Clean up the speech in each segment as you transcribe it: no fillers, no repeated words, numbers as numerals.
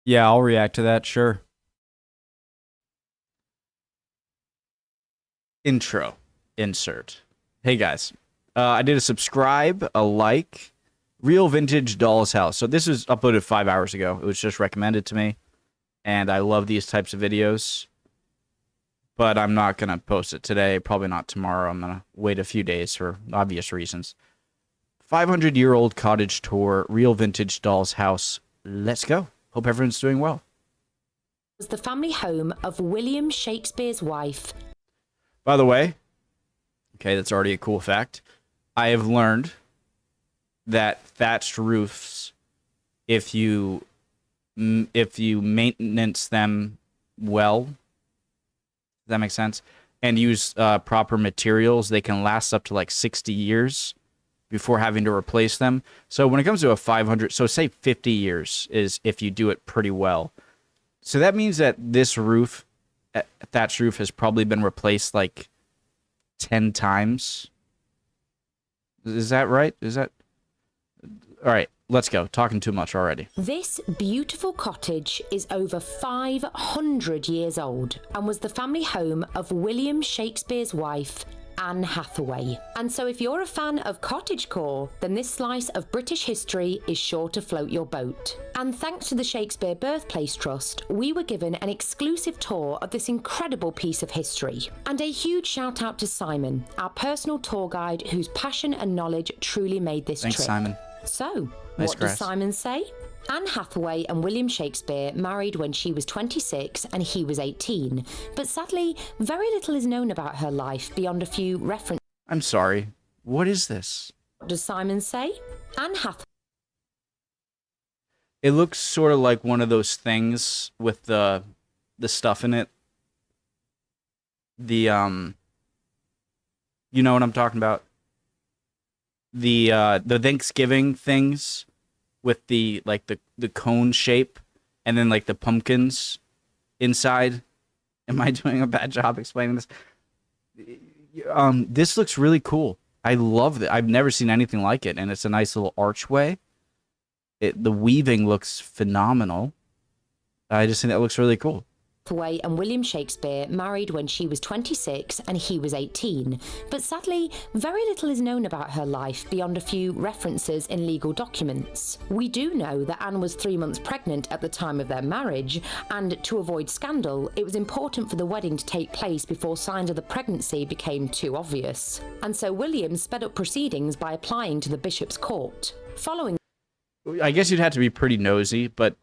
Yeah, I'll react to that, sure. Intro. Insert. Hey guys. I did a subscribe, a like, Real Vintage Doll's House. So this was uploaded 5 hours ago. It was just recommended to me. And I love these types of videos. But I'm not going to post it today. Probably not tomorrow. I'm going to wait a few days for obvious reasons. 500-year-old cottage tour, Real Vintage Doll's House. Let's go. Hope everyone's doing well. Was the family home of William Shakespeare's wife. By the way, okay, that's already a cool fact. I have learned that thatched roofs, if you maintenance them well, does that make sense? And use proper materials, they can last up to like 60 years before having to replace them. So when it comes to a 500, so say 50 years is if you do it pretty well. So that means that this roof, thatched roof, has probably been replaced like 10 times. Is that right? Is that... All right, let's go. Talking too much already. This beautiful cottage is over 500 years old and was the family home of William Shakespeare's wife, Anne Hathaway. And so if you're a fan of cottagecore, then this slice of British history is sure to float your boat. And thanks to the Shakespeare Birthplace Trust, we were given an exclusive tour of this incredible piece of history. And a huge shout out to Simon, our personal tour guide whose passion and knowledge truly made this Thanks, trip. Simon. So, Nice what grass. does Simon say? Anne Hathaway and William Shakespeare married when she was 26 and he was 18, but sadly, very little is known about her life beyond a few references. I'm sorry. What is this? What does Simon say? Anne Hathaway. It looks sort of like one of those things with the stuff in it. The you know what I'm talking about? The Thanksgiving things with the cone shape and then like the pumpkins inside. Am I doing a bad job explaining this? This looks really cool. I love it. I've never seen anything like it, and it's a nice little archway. The weaving looks phenomenal. I just think that looks really cool. Hathaway and William Shakespeare married when she was 26 and he was 18, but sadly, very little is known about her life beyond a few references in legal documents. We do know that Anne was 3 months pregnant at the time of their marriage, and to avoid scandal, it was important for the wedding to take place before signs of the pregnancy became too obvious. And so William sped up proceedings by applying to the bishop's court. Following, I guess you'd have to be pretty nosy, but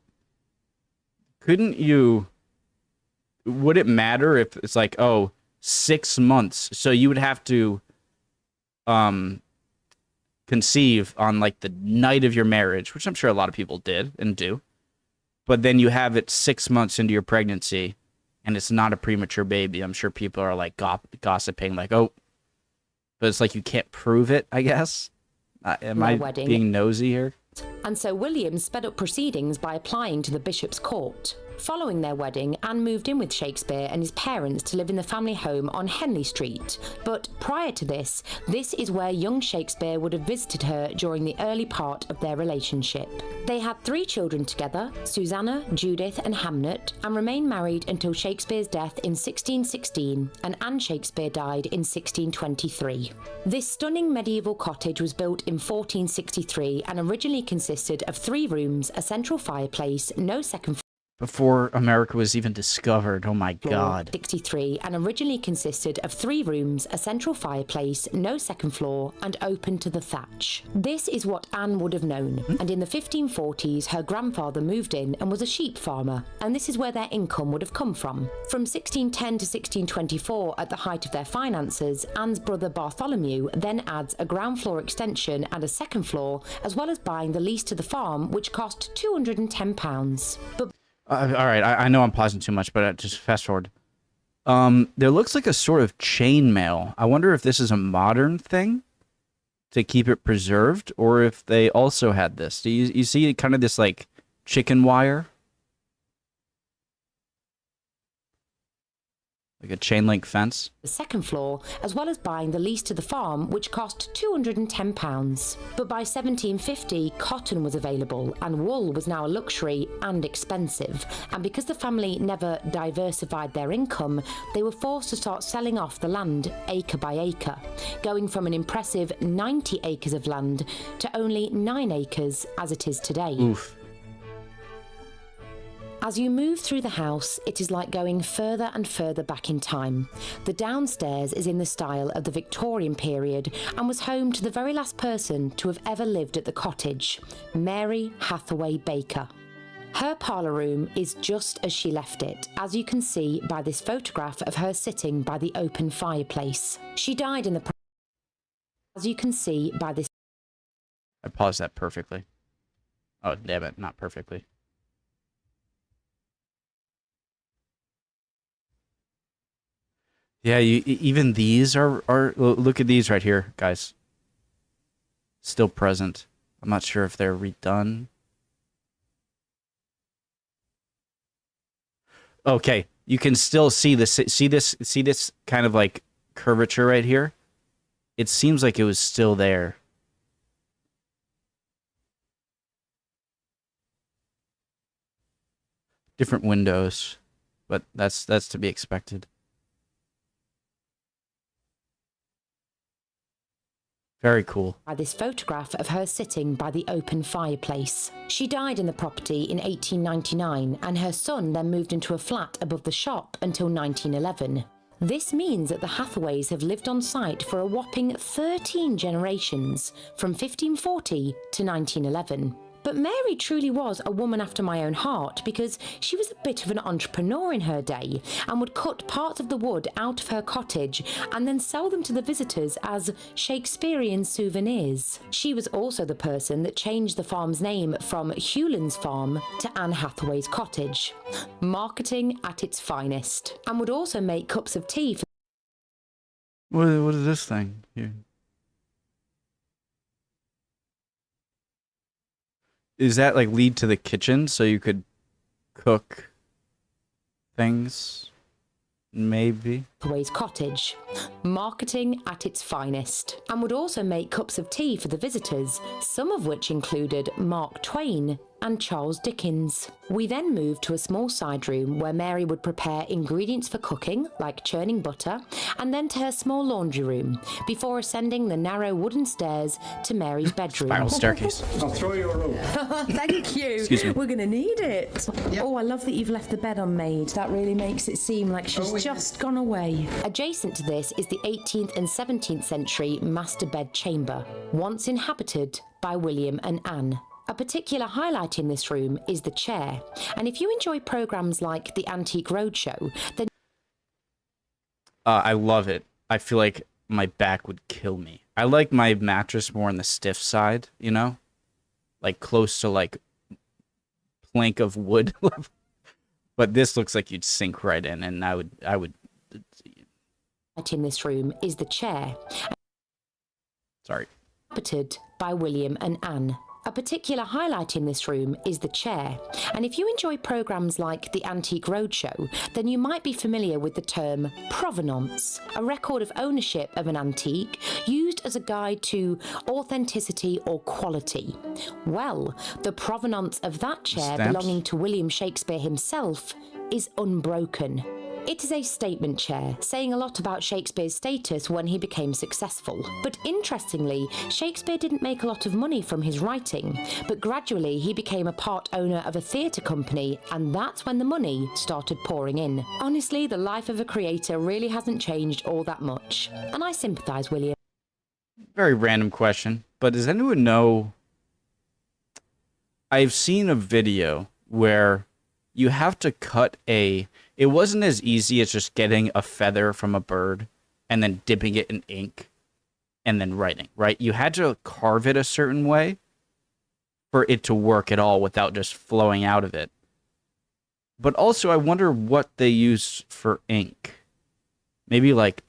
couldn't you... Would it matter if it's like, oh, 6 months? So you would have to conceive on like the night of your marriage, which I'm sure a lot of people did and do. But then you have it 6 months into your pregnancy and it's not a premature baby. I'm sure people are like gossiping like, oh, but it's like you can't prove it, I guess. Am I being nosy here? And so William sped up proceedings by applying to the bishop's court. Following their wedding, Anne moved in with Shakespeare and his parents to live in the family home on Henley Street. But prior to this is where young Shakespeare would have visited her during the early part of their relationship. They had 3 children together, Susanna, Judith and Hamnet, and remained married until Shakespeare's death in 1616 and Anne Shakespeare died in 1623. This stunning medieval cottage was built in 1463 and originally consisted of 3 rooms, a central fireplace, no second floor. Before America was even discovered. Oh my God. 63 and originally consisted of 3 rooms, a central fireplace, no second floor, and open to the thatch. This is what Anne would have known, and in the 1540s her grandfather moved in and was a sheep farmer, and this is where their income would have come from. From 1610 to 1624, at the height of their finances, Anne's brother Bartholomew then adds a ground floor extension and a second floor, as well as buying the lease to the farm, which cost £210. But all right, I know I'm pausing too much, but just fast forward. There looks like a sort of chainmail. I wonder if this is a modern thing to keep it preserved, or if they also had this. Do you see kind of this like chicken wire? Like a chain link fence. The second floor, as well as buying the lease to the farm, which cost £210. But by 1750, cotton was available, and wool was now a luxury and expensive. And because the family never diversified their income, they were forced to start selling off the land acre by acre, going from an impressive 90 acres of land to only 9 acres as it is today. Oof. As you move through the house, it is like going further and further back in time. The downstairs is in the style of the Victorian period and was home to the very last person to have ever lived at the cottage, Mary Hathaway Baker. Her parlour room is just as she left it, as you can see by this photograph of her sitting by the open fireplace. She died in the... As you can see by this... I paused that perfectly. Oh, damn it, not perfectly. Yeah, even these are look at these right here, guys. Still present. I'm not sure if they're redone. Okay, you can still see this. See this kind of like curvature right here? It seems like it was still there. Different windows, but that's to be expected. Very cool. By this photograph of her sitting by the open fireplace. She died in the property in 1899, and her son then moved into a flat above the shop until 1911. This means that the Hathaways have lived on site for a whopping 13 generations, from 1540 to 1911. But Mary truly was a woman after my own heart, because she was a bit of an entrepreneur in her day and would cut parts of the wood out of her cottage and then sell them to the visitors as Shakespearean souvenirs. She was also the person that changed the farm's name from Hewlan's Farm to Anne Hathaway's Cottage. Marketing at its finest. And would also make cups of tea for... What is this thing here? Is that like lead to the kitchen so you could cook things? Maybe. Hathaway's Cottage. Marketing at its finest. And would also make cups of tea for the visitors, some of which included Mark Twain and Charles Dickens. We then moved to a small side room where Mary would prepare ingredients for cooking, like churning butter, and then to her small laundry room, before ascending the narrow wooden stairs to Mary's bedroom. Spiral staircase. I'll throw you a rope. Thank you. Excuse me. We're going to need it. Yep. Oh, I love that you've left the bed unmade. That really makes it seem like she's just gone away. Adjacent to this is the 18th and 17th century master bed chamber, once inhabited by William and Anne. A particular highlight in this room is the chair, and if you enjoy programs like the Antique Roadshow, then... I love it. I feel like my back would kill me. I like my mattress more on the stiff side, you know? Like close to like plank of wood. But this looks like you'd sink right in, and I would... in this room is the chair, Sorry. inhabited by William and Anne. A particular highlight in this room is the chair, and if you enjoy programs like the Antique Roadshow, then you might be familiar with the term provenance, a record of ownership of an antique used as a guide to authenticity or quality. Well, the provenance of that chair Stamps? belonging to William Shakespeare himself is unbroken. It is a statement chair, saying a lot about Shakespeare's status when he became successful. But interestingly, Shakespeare didn't make a lot of money from his writing, but gradually he became a part owner of a theatre company, and that's when the money started pouring in. Honestly, the life of a creator really hasn't changed all that much, and I sympathise, William. Very random question, but does anyone know... I've seen a video where you have to cut a... It wasn't as easy as just getting a feather from a bird and then dipping it in ink and then writing, right? You had to carve it a certain way for it to work at all without just flowing out of it. But also, I wonder what they use for ink. Maybe like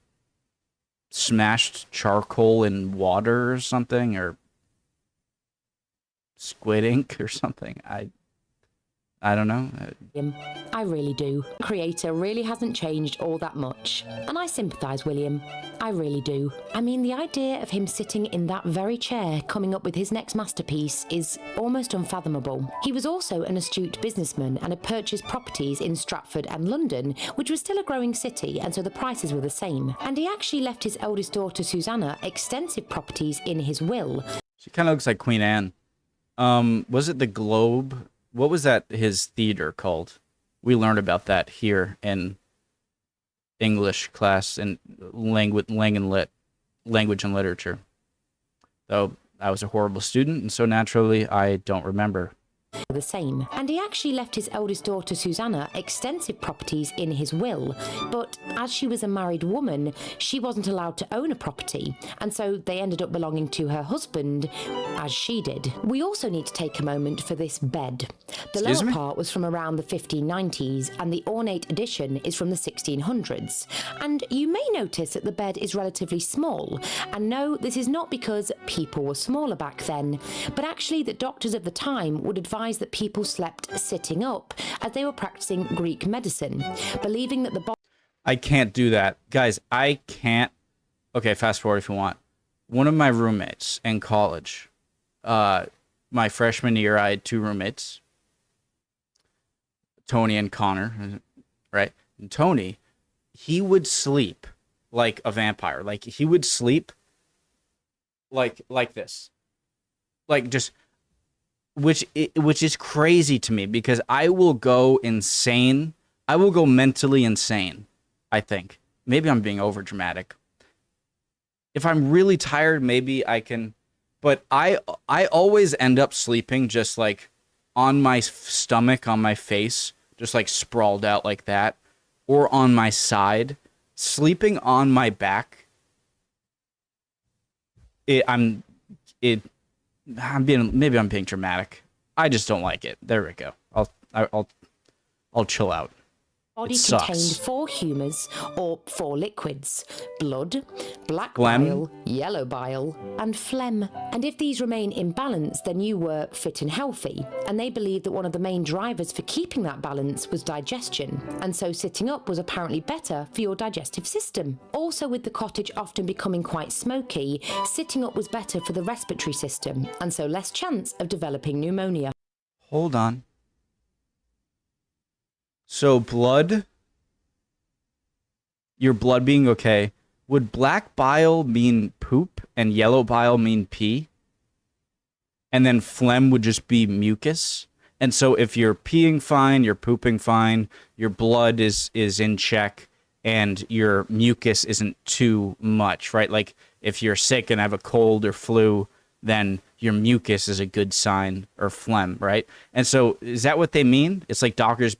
smashed charcoal in water or something, or squid ink or something. I I don't know. I really do. Creator really hasn't changed all that much. And I sympathise, William. I really do. I mean, the idea of him sitting in that very chair coming up with his next masterpiece is almost unfathomable. He was also an astute businessman and had purchased properties in Stratford and London, which was still a growing city, and so the prices were the same. And he actually left his eldest daughter, Susanna, extensive properties in his will. She kind of looks like Queen Anne. Was it the Globe? What was that, his theater called? We learned about that here in English class and language and literature. Though I was a horrible student, and so naturally I don't remember. The same. And he actually left his eldest daughter Susanna extensive properties in his will, but as she was a married woman, she wasn't allowed to own a property, and so they ended up belonging to her husband, as she did. We also need to take a moment for this bed. The lower part was from around the 1590s, and the ornate edition is from the 1600s. And you may notice that the bed is relatively small, and no, this is not because people were smaller back then, but actually that doctors of the time would advise that people slept sitting up as they were practicing Greek medicine, believing that the body... I can't do that. Guys, I can't... Okay, fast forward if you want. One of my roommates in college, my freshman year, I had two roommates, Tony and Connor, right? And Tony, he would sleep like a vampire. Like, he would sleep like this. Like, just... Which is crazy to me, because I will go insane. I will go mentally insane, I think. Maybe I'm being over dramatic. If I'm really tired, maybe I can, but I always end up sleeping just like on my stomach, on my face, just like sprawled out like that, or on my side. Sleeping on my back, maybe I'm being dramatic. I just don't like it. There we go. I'll chill out. Body contained 4 humours, or 4 liquids: blood, black Phlegm. bile, yellow bile, and phlegm. And if these remain in balance, then you were fit and healthy. And they believed that one of the main drivers for keeping that balance was digestion. And so sitting up was apparently better for your digestive system. Also, with the cottage often becoming quite smoky, sitting up was better for the respiratory system, and so less chance of developing pneumonia. Hold on. So blood, your blood being okay, would black bile mean poop and yellow bile mean pee? And then phlegm would just be mucus? And so if you're peeing fine, you're pooping fine, your blood is in check, and your mucus isn't too much, right? Like if you're sick and have a cold or flu, then your mucus is a good sign, or phlegm, right? And so is that what they mean? It's like doctors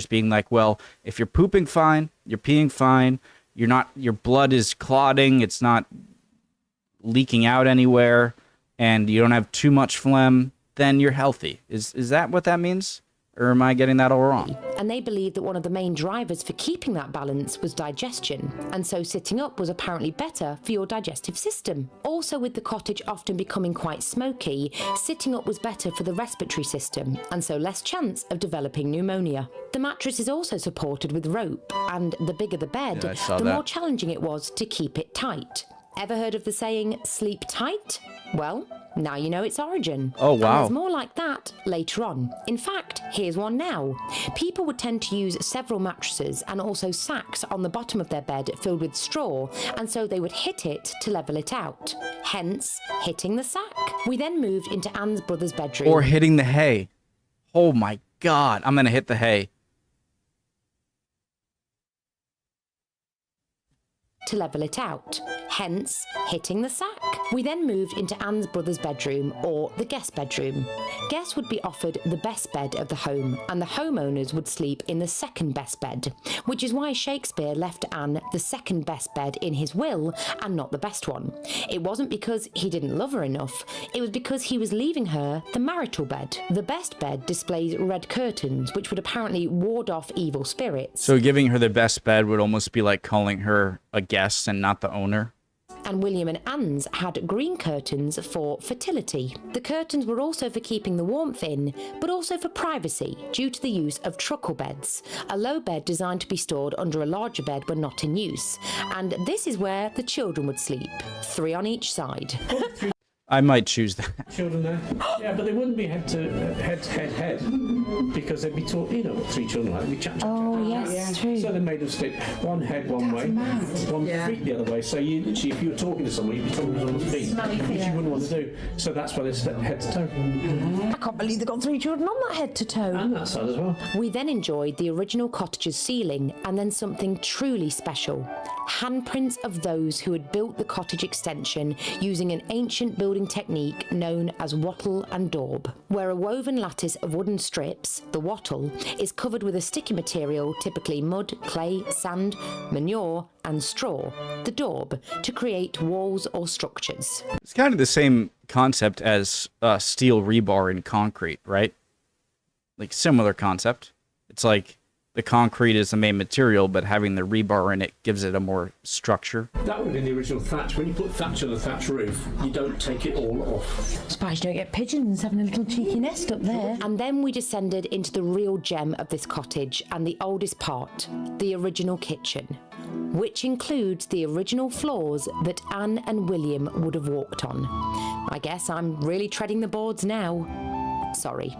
being like, well, if you're pooping fine, you're peeing fine, your blood is clotting, it's not leaking out anywhere, and you don't have too much phlegm, then you're healthy. Is that what that means? Or am I getting that all wrong? And they believed that one of the main drivers for keeping that balance was digestion, and so sitting up was apparently better for your digestive system. Also, with the cottage often becoming quite smoky, sitting up was better for the respiratory system, and so less chance of developing pneumonia. The mattress is also supported with rope, and the bigger the bed, the more challenging it was to keep it tight. Ever heard of the saying, sleep tight? Well, now you know its origin. Oh, wow. And there's more like that later on. In fact, here's one now. People would tend to use several mattresses and also sacks on the bottom of their bed filled with straw, and so they would hit it to level it out. Hence, hitting the sack. We then moved into Anne's brother's bedroom. Or hitting the hay. Oh my God, I'm gonna hit the hay. To level it out, hence hitting the sack. We then moved into Anne's brother's bedroom, or the guest bedroom. Guests would be offered the best bed of the home, and the homeowners would sleep in the second best bed, which is why Shakespeare left Anne the second best bed in his will and not the best one. It wasn't because he didn't love her enough, it was because he was leaving her the marital bed. The best bed displays red curtains, which would apparently ward off evil spirits. So giving her the best bed would almost be like calling her a guest and not the owner? and William and Anne's had green curtains for fertility. The curtains were also for keeping the warmth in, but also for privacy due to the use of truckle beds, a low bed designed to be stored under a larger bed when not in use. And this is where the children would sleep, 3 on each side. I might choose that. Children there? Yeah, but they wouldn't be head, because they'd be taught, 3 children like we chat. Oh, yes, true. So they made them stick one head one way, one feet the other way. So you literally, if you were talking to someone, you'd be talking to someone's feet, which you wouldn't want to do. So that's why they stepped head to toe. I can't believe they got 3 children on that head to toe. And that side as well. We then enjoyed the original cottage's ceiling and then something truly special. Handprints of those who had built the cottage extension using an ancient building technique known as wattle and daub, where a woven lattice of wooden strips, the wattle, is covered with a sticky material, typically mud, clay, sand, manure and straw, the daub, to create walls or structures. It's kind of the same concept as steel rebar in concrete, right? Like similar concept. It's like the concrete is the main material, but having the rebar in it gives it a more structure. That would have been the original thatch. When you put thatch on a thatch roof, you don't take it all off. Surprised you don't get pigeons having a little cheeky nest up there. And then we descended into the real gem of this cottage and the oldest part, the original kitchen, which includes the original floors that Anne and William would have walked on. I guess I'm really treading the boards now. Sorry.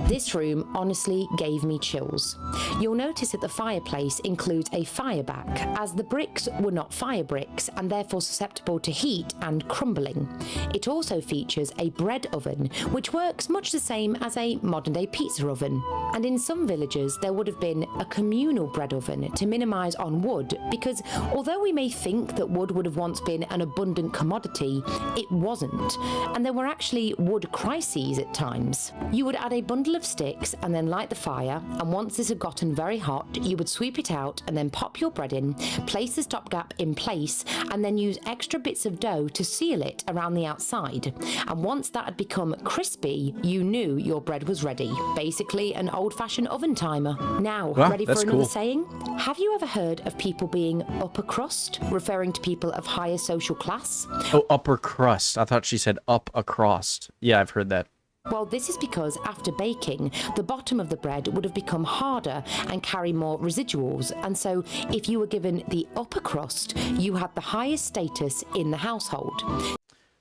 This room honestly gave me chills. You'll notice that the fireplace includes a fireback, as the bricks were not fire bricks and therefore susceptible to heat and crumbling. It also features a bread oven, which works much the same as a modern-day pizza oven. And in some villages there would have been a communal bread oven to minimise on wood, because although we may think that wood would have once been an abundant commodity, it wasn't, and there were actually wood crises at times. You would add a bundle of sticks and then light the fire, and once this had gotten very hot, you would sweep it out and then pop your bread in, place the stopgap in place, and then use extra bits of dough to seal it around the outside. And once that had become crispy, you knew your bread was ready. Basically an old-fashioned oven timer. Now, Wow, ready for that's another cool. saying? Have you ever heard of people being upper crust, referring to people of higher social class? Oh, upper crust. I thought she said up across. Yeah, I've heard that. Well, this is because after baking, the bottom of the bread would have become harder and carry more residuals, and so if you were given the upper crust, you had the highest status in the household.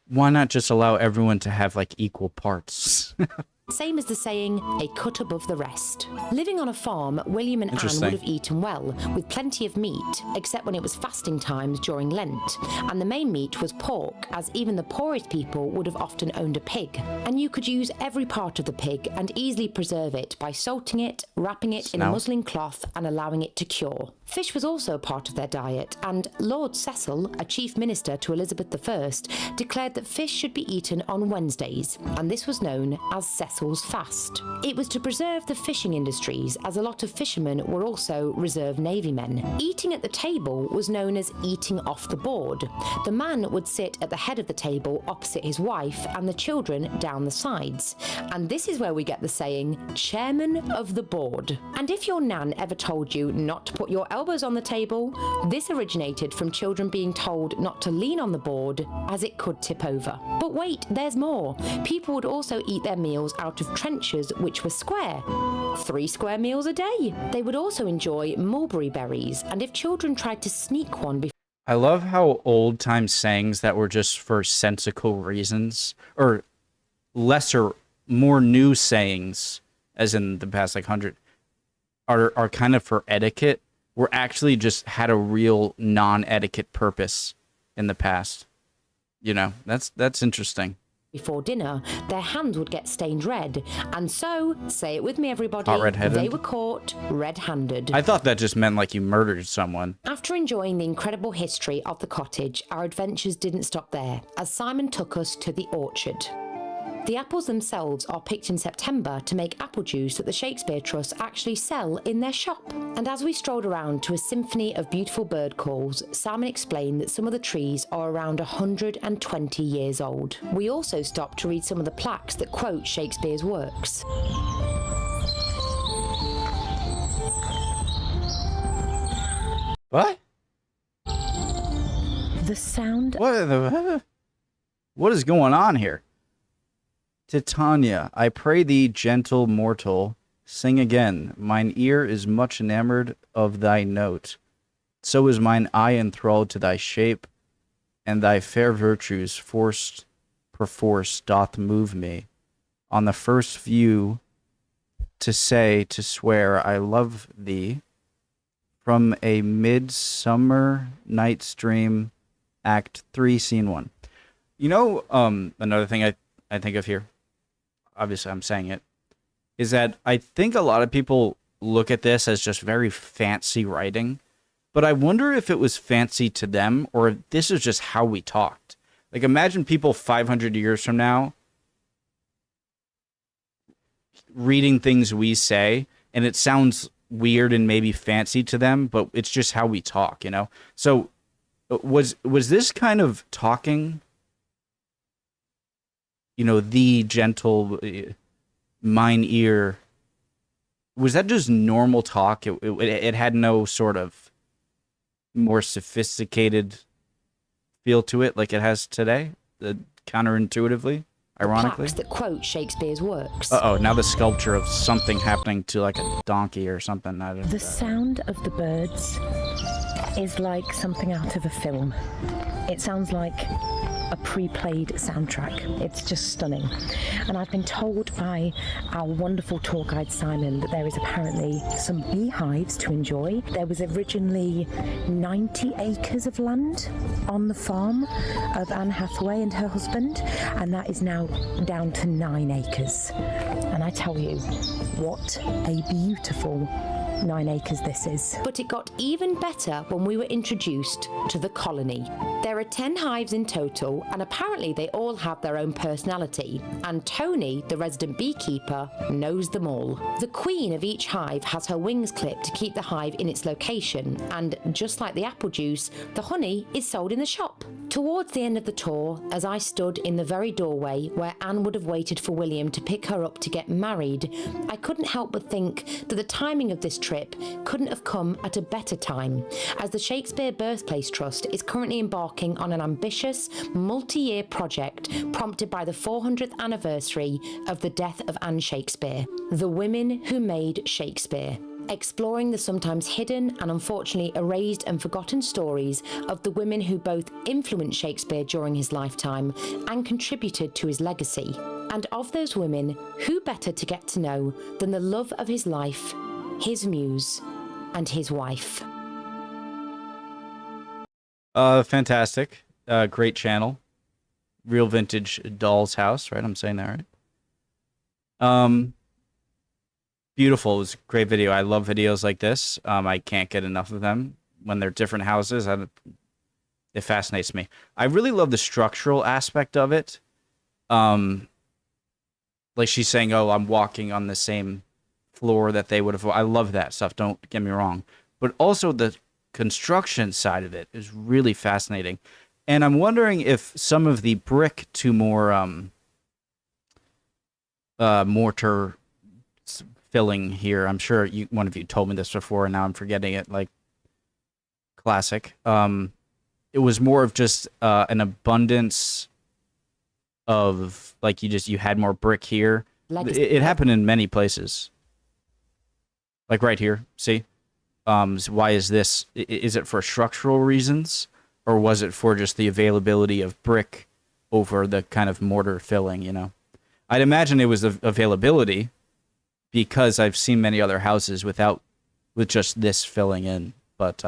Why not just allow everyone to have like equal parts? Same as the saying, a cut above the rest. Living on a farm, William and Anne Interesting. would have eaten well, with plenty of meat, except when it was fasting times during Lent. And the main meat was pork, as even the poorest people would have often owned a pig. And you could use every part of the pig and easily preserve it by salting it, wrapping it in a Snout. muslin cloth and allowing it to cure. Fish was also a part of their diet, and Lord Cecil, a chief minister to Elizabeth I, declared that fish should be eaten on Wednesdays, and this was known as Cecil's Fast. It was to preserve the fishing industries, as a lot of fishermen were also reserve navy men. Eating at the table was known as eating off the board. The man would sit at the head of the table opposite his wife, and the children down the sides. And this is where we get the saying, chairman of the board. And if your nan ever told you not to put your elbows on the table, this originated from children being told not to lean on the board as it could tip over. But wait, there's more. People would also eat their meals out of trenchers which were square. 3 square meals a day. They would also enjoy mulberry berries, and if children tried to sneak one before I love how old-time sayings that were just for sensical reasons, or lesser, more new sayings, as in the past like 100, are kind of for etiquette, were actually just had a real non-etiquette purpose in the past. You know, that's interesting. before dinner, their hands would get stained red, and so, say it with me everybody, Caught red-handed? they were caught red-handed. I thought that just meant like you murdered someone. After enjoying the incredible history of the cottage, our adventures didn't stop there, as Simon took us to the orchard. The apples themselves are picked in September to make apple juice that the Shakespeare Trust actually sell in their shop. And as we strolled around to a symphony of beautiful bird calls, Simon explained that some of the trees are around 120 years old. We also stopped to read some of the plaques that quote Shakespeare's works. What? The sound. What is going on here? Titania, I pray thee, gentle mortal, sing again. Mine ear is much enamored of thy note. So is mine eye enthralled to thy shape, and thy fair virtues forced perforce doth move me. On the first view, to say, to swear, I love thee. From a midsummer night's dream, Act 3, Scene 1. You know, another thing I think of here, obviously I'm saying it, is that I think a lot of people look at this as just very fancy writing, but I wonder if it was fancy to them or if this is just how we talked. Like, imagine people 500 years from now reading things we say, and it sounds weird and maybe fancy to them, but it's just how we talk, you know? So was this kind of talking, you know, the gentle mine ear, was that just normal talk? It had no sort of more sophisticated feel to it like it has today, counterintuitively, ironically. Plaques that quote Shakespeare's works. Uh-oh, now the sculpture of something happening to like a donkey or something. The sound of the birds is like something out of a film. It sounds like a pre-played soundtrack. It's just stunning. And I've been told by our wonderful tour guide Simon that there is apparently some beehives to enjoy. There was originally 90 acres of land on the farm of Anne Hathaway and her husband, and that is now down to 9 acres. And I tell you, what a beautiful 9 acres this is. But it got even better when we were introduced to the colony. There are 10 hives in total, and apparently they all have their own personality, and Tony, the resident beekeeper, knows them all. The queen of each hive has her wings clipped to keep the hive in its location, and just like the apple juice, the honey is sold in the shop. Towards the end of the tour, as I stood in the very doorway where Anne would have waited for William to pick her up to get married, I couldn't help but think that the timing of this trip couldn't have come at a better time, as the Shakespeare Birthplace Trust is currently embarking on an ambitious, multi-year project prompted by the 400th anniversary of the death of Anne Shakespeare, the women who made Shakespeare, exploring the sometimes hidden and unfortunately erased and forgotten stories of the women who both influenced Shakespeare during his lifetime and contributed to his legacy. And of those women, who better to get to know than the love of his life, his muse, and his wife. Fantastic. Great channel. Real Vintage Doll's House, right? I'm saying that right. Beautiful. It was a great video. I love videos like this. I can't get enough of them when they're different houses. It fascinates me. I really love the structural aspect of it. Like she's saying, oh, I'm walking on the same floor that they would have. I love that stuff. Don't get me wrong. But also the construction side of it is really fascinating. And I'm wondering if some of the brick to more mortar filling here, I'm sure one of you told me this before and now I'm forgetting it, like classic. It was more of just an abundance of, like, you had more brick here. It happened in many places. Like right here, see? Why is this? Is it for structural reasons? Or was it for just the availability of brick over the kind of mortar filling, you know? I'd imagine it was the availability, because I've seen many other houses with just this filling in, but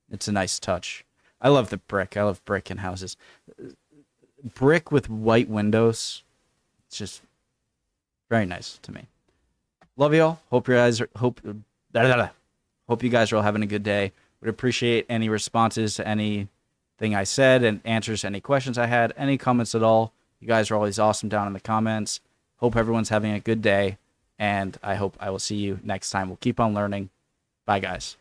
it's a nice touch. I love the brick. I love brick in houses. Brick with white windows, it's just very nice to me. Love y'all. Hope you guys are all having a good day. Would appreciate any responses to anything I said and answers to any questions I had, any comments at all. You guys are always awesome down in the comments. Hope everyone's having a good day, and I hope I will see you next time. We'll keep on learning. Bye, guys.